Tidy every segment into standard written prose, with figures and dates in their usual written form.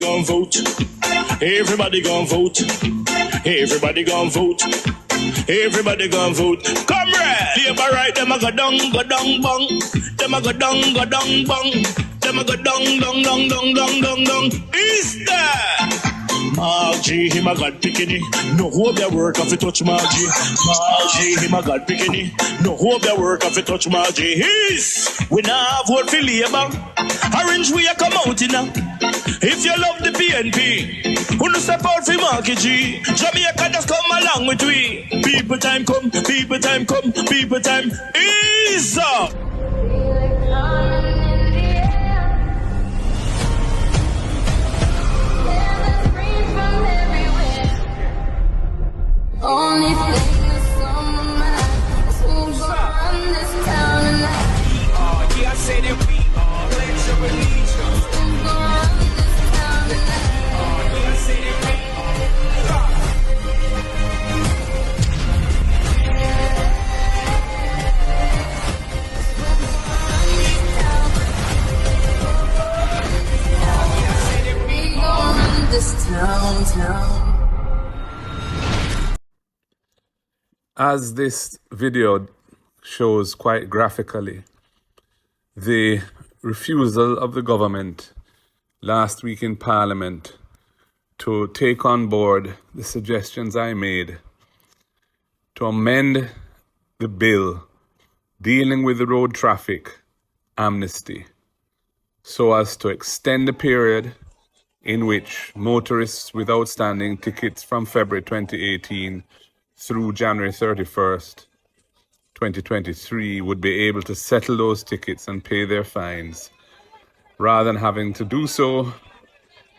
Gon' vote. Everybody gon' vote. Everybody gon' vote. Everybody gon' vote. Comrade! Labor right, them a go down, bong. Them a go down, bong. Them a go down. Is that? Margie, him a God picking. No hope their work if you touch Margie. Margie, him a God picking. No hope their work if you touch Margie. We now vote for Labour. Orange we a come out in now. If you love the PNP, who no step out for Marky G. Jamaica just come along with we. People time come, people time come, people time is up. Only thing that's on my mind is who's gonna run this town tonight. Yeah, I say that we are pledge of allegiance. Who's gonna run this town tonight? Yeah, I say that we We gonna run this town. As this video shows quite graphically, the refusal of the government last week in Parliament to take on board the suggestions I made to amend the bill dealing with the road traffic amnesty so as to extend the period in which motorists with outstanding tickets from February 2018 through January 31st, 2023 would be able to settle those tickets and pay their fines, rather than having to do so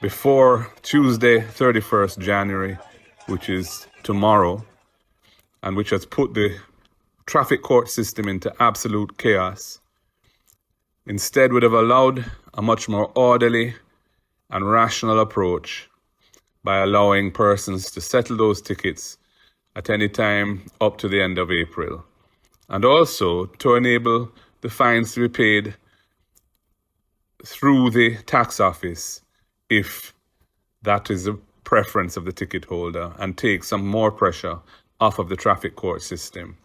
before Tuesday, 31st January, which is tomorrow, and which has put the traffic court system into absolute chaos. Instead, would have allowed a much more orderly and rational approach by allowing persons to settle those tickets at any time up to the end of April, and also to enable the fines to be paid through the tax office if that is a preference of the ticket holder, and take some more pressure off of the traffic court system.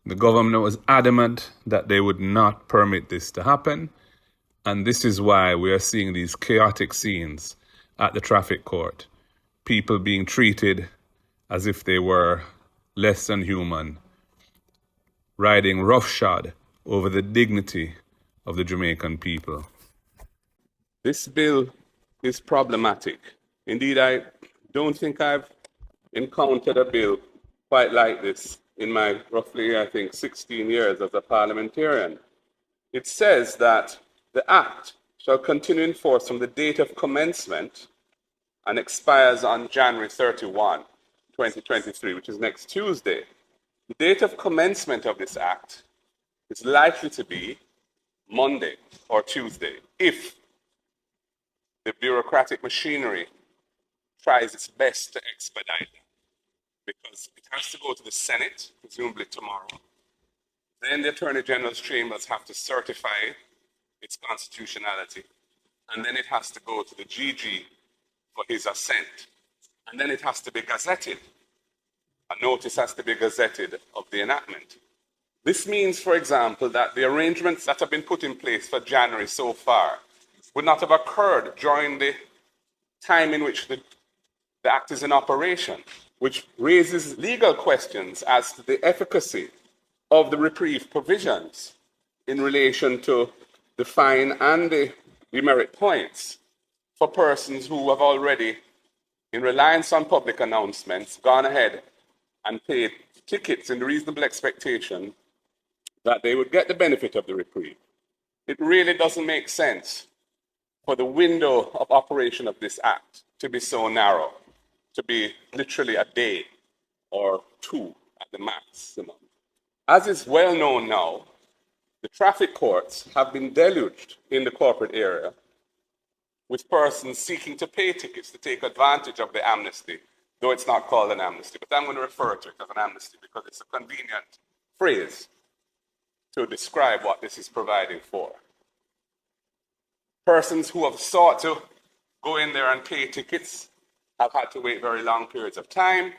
The government was adamant that they would not permit this to happen, and this is why we are seeing these chaotic scenes at the traffic court. People being treated as if they were less than human, riding roughshod over the dignity of the Jamaican people. This bill is problematic. Indeed, I don't think I've encountered a bill quite like this in my roughly, 16 years as a parliamentarian. It says that the Act shall continue in force from the date of commencement and expires on January 31, 2023, which is next Tuesday. The date of commencement of this Act is likely to be Monday or Tuesday, if the bureaucratic machinery tries its best to expedite it, because it has to go to the Senate, presumably tomorrow. Then the Attorney General's chambers have to certify its constitutionality, and then it has to go to the GG for his assent, and then it has to be gazetted. A notice has to be gazetted of the enactment. This means, for example, that the arrangements that have been put in place for January so far would not have occurred during the time in which the Act is in operation, which raises legal questions as to the efficacy of the reprieve provisions in relation to the fine and the demerit points for persons who have already, in reliance on public announcements, gone ahead and paid tickets in the reasonable expectation that they would get the benefit of the reprieve. It really doesn't make sense for the window of operation of this Act to be so narrow, to be literally a day or two at the maximum. As is well known now, the traffic courts have been deluged in the corporate area with persons seeking to pay tickets to take advantage of the amnesty, though it's not called an amnesty, but I'm going to refer to it as an amnesty because it's a convenient phrase to describe what this is providing for. Persons who have sought to go in there and pay tickets have had to wait very long periods of time.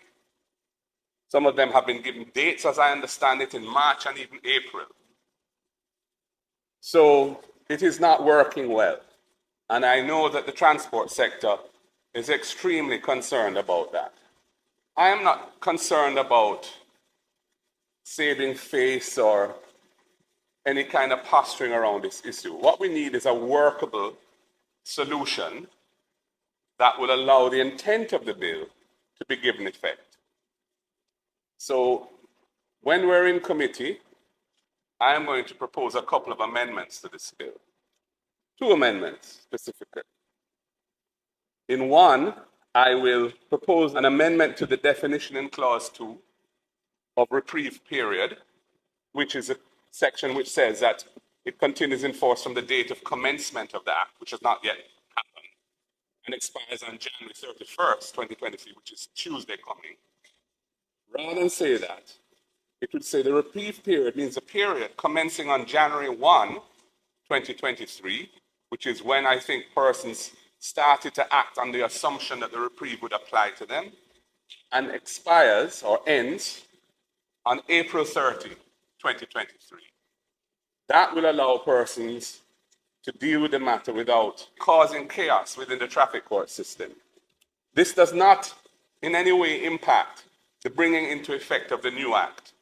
Some of them have been given dates, as I understand it, in March and even April. So it is not working well. And I know that the transport sector is extremely concerned about that. I am not concerned about saving face or any kind of posturing around this issue. What we need is a workable solution that will allow the intent of the bill to be given effect. So when we're in committee, I am going to propose a couple of amendments to this bill. 2 amendments specifically. In one, I will propose an amendment to the definition in clause 2 of reprieve period, which is a section which says that it continues in force from the date of commencement of the act, which has not yet happened, and expires on January 31st, 2023, which is Tuesday coming. Rather than say that, it would say the reprieve period means a period commencing on January 1, 2023, which is when I think persons started to act on the assumption that the reprieve would apply to them, and expires or ends on April 30, 2023. That will allow persons to deal with the matter without causing chaos within the traffic court system. This does not in any way impact the bringing into effect of the new act.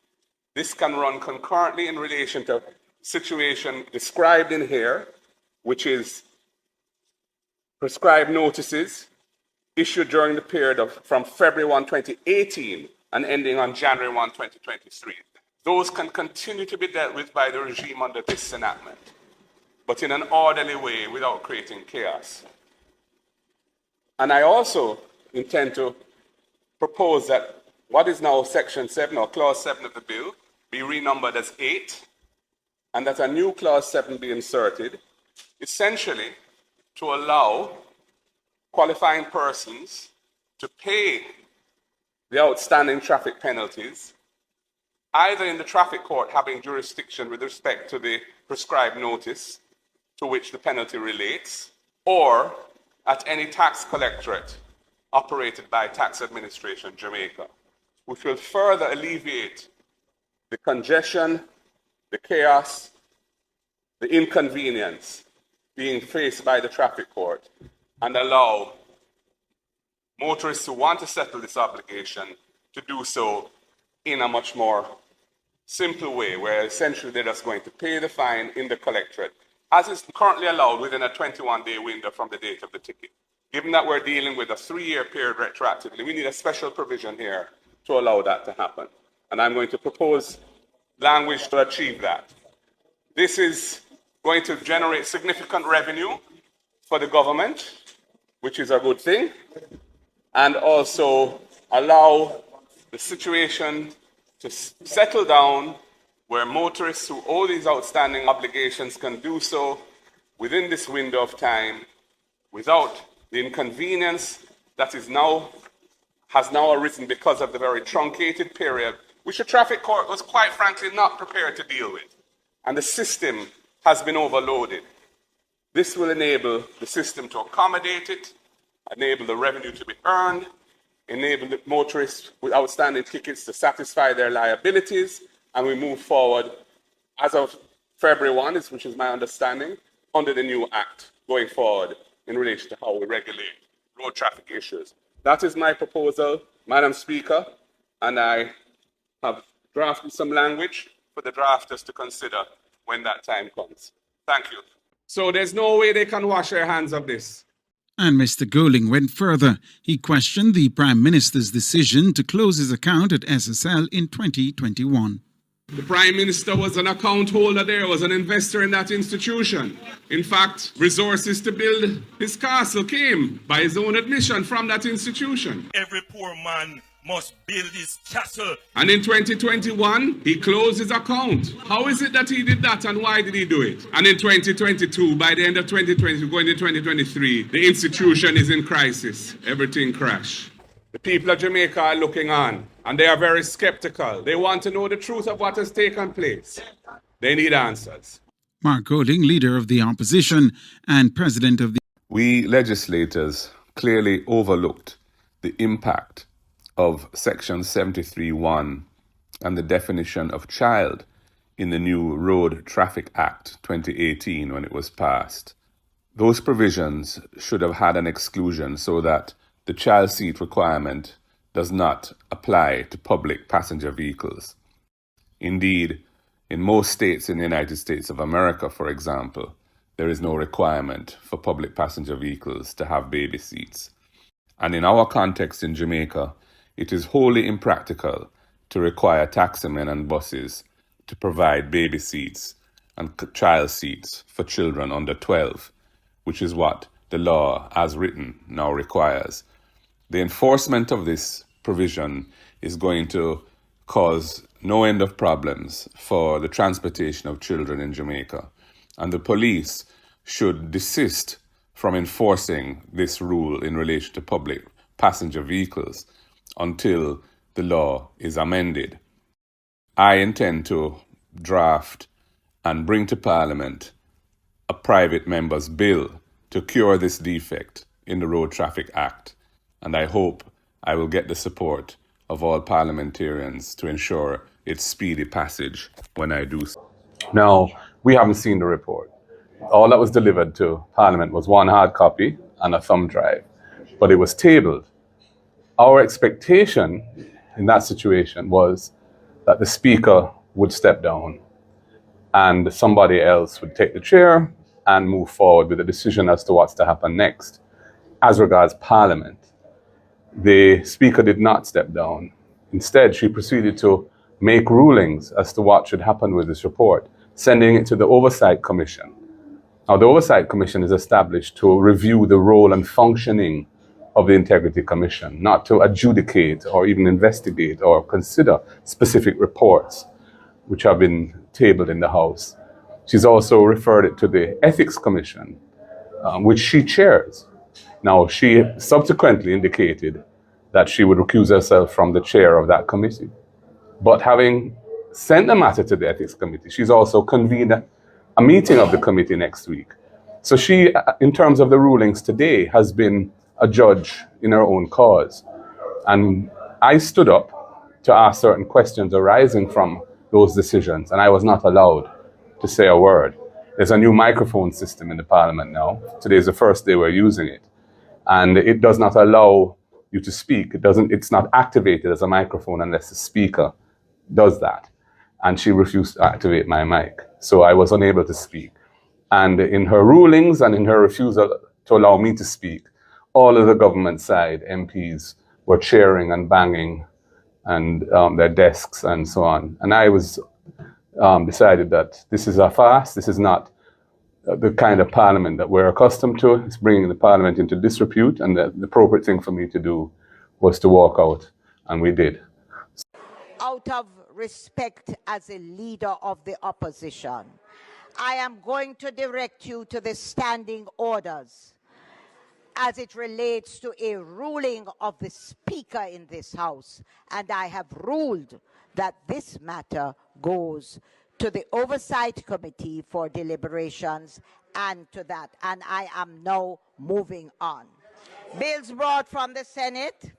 This can run concurrently in relation to situation described in here, which is prescribed notices issued during the period of from February 1, 2018 and ending on January 1, 2023. Those can continue to be dealt with by the regime under this enactment, but in an orderly way without creating chaos. And I also intend to propose that what is now Section 7 or Clause 7 of the bill be renumbered as 8, and that a new Clause 7 be inserted, essentially to allow qualifying persons to pay the outstanding traffic penalties, either in the traffic court having jurisdiction with respect to the prescribed notice to which the penalty relates, or at any tax collectorate operated by Tax Administration Jamaica, which will further alleviate the congestion, the chaos, the inconvenience being faced by the traffic court, and allow motorists who want to settle this obligation to do so in a much more simple way, where essentially they're just going to pay the fine in the collectorate, as is currently allowed within a 21-day window from the date of the ticket. Given that we're dealing with a 3-year period retroactively, we need a special provision here to allow that to happen. And I'm going to propose language to achieve that. This is going to generate significant revenue for the government, which is a good thing, and also allow the situation to settle down where motorists who owe these outstanding obligations can do so within this window of time without the inconvenience that has now arisen because of the very truncated period which the traffic court was quite frankly not prepared to deal with. And the system has been overloaded. This will enable the system to accommodate it, enable the revenue to be earned, enable the motorists with outstanding tickets to satisfy their liabilities, and we move forward as of February 1, which is my understanding, under the new act going forward in relation to how we regulate road traffic issues. That is my proposal, Madam Speaker, and I have drafted some language for the drafters to consider when that time comes. Thank you. So there's no way they can wash their hands of this. And Mr. Goling went further. He questioned the Prime Minister's decision to close his account at SSL in 2021. The Prime Minister was an account holder there, was an investor in that institution. In fact, resources to build his castle came, by his own admission, from that institution. Every poor man must build his castle. And in 2021, he closed his account. How is it that he did that, and why did he do it? And in 2022, by the end of 2020, going into 2023, the institution is in crisis. Everything crashed. The people of Jamaica are looking on, and they are very skeptical. They want to know the truth of what has taken place. They need answers. Mark Golding, leader of the opposition and president of the We legislators clearly overlooked the impact of Section 73(1) and the definition of child in the new Road Traffic Act 2018 when it was passed. Those provisions should have had an exclusion so that the child seat requirement does not apply to public passenger vehicles. Indeed, in most states in the United States of America, for example, there is no requirement for public passenger vehicles to have baby seats. And in our context in Jamaica, it is wholly impractical to require taximen and buses to provide baby seats and child seats for children under 12, which is what the law as written now requires. The enforcement of this provision is going to cause no end of problems for the transportation of children in Jamaica, and the police should desist from enforcing this rule in relation to public passenger vehicles until the law is amended. I intend to draft and bring to Parliament a private member's bill to cure this defect in the Road Traffic Act, and I hope I will get the support of all parliamentarians to ensure its speedy passage when I do so. Now, we haven't seen the report. All that was delivered to Parliament was one hard copy and a thumb drive, but it was tabled. Our expectation in that situation was that the Speaker would step down and somebody else would take the chair and move forward with a decision as to what's to happen next. As regards Parliament, the Speaker did not step down. Instead, she proceeded to make rulings as to what should happen with this report, sending it to the Oversight Commission. Now, the Oversight Commission is established to review the role and functioning of the Integrity Commission, not to adjudicate or even investigate or consider specific reports which have been tabled in the House. She's also referred it to the Ethics Commission, which she chairs. Now, she subsequently indicated that she would recuse herself from the chair of that committee. But having sent the matter to the Ethics Committee, she's also convened a meeting of the committee next week. So she, in terms of the rulings today, has been a judge in her own cause. And I stood up to ask certain questions arising from those decisions, and I was not allowed to say a word. There's a new microphone system in the Parliament now. Today is the first day we're using it. And it does not allow you to speak. It's not activated as a microphone unless the Speaker does that. And she refused to activate my mic. So I was unable to speak. And in her rulings and in her refusal to allow me to speak, all of the government side MPs were cheering and banging and their desks and so on. And I was decided that this is a farce. This is not the kind of Parliament that we're accustomed to. It's bringing the Parliament into disrepute, and the appropriate thing for me to do was to walk out, and we did. Out of respect as a leader of the opposition, I am going to direct you to the standing orders as it relates to a ruling of the Speaker in this House. And I have ruled that this matter goes to the Oversight Committee for deliberations and to that. And I am now moving on. Bills brought from the Senate.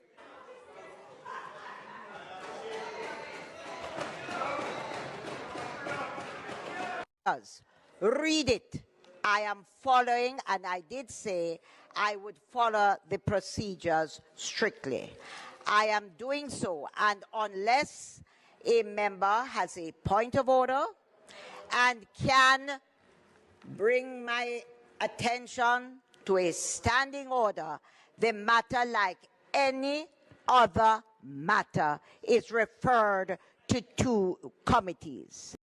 Read it. I am following, and I did say I would follow the procedures strictly. I am doing so, and unless a member has a point of order and can bring my attention to a standing order, the matter, like any other matter, is referred to two committees.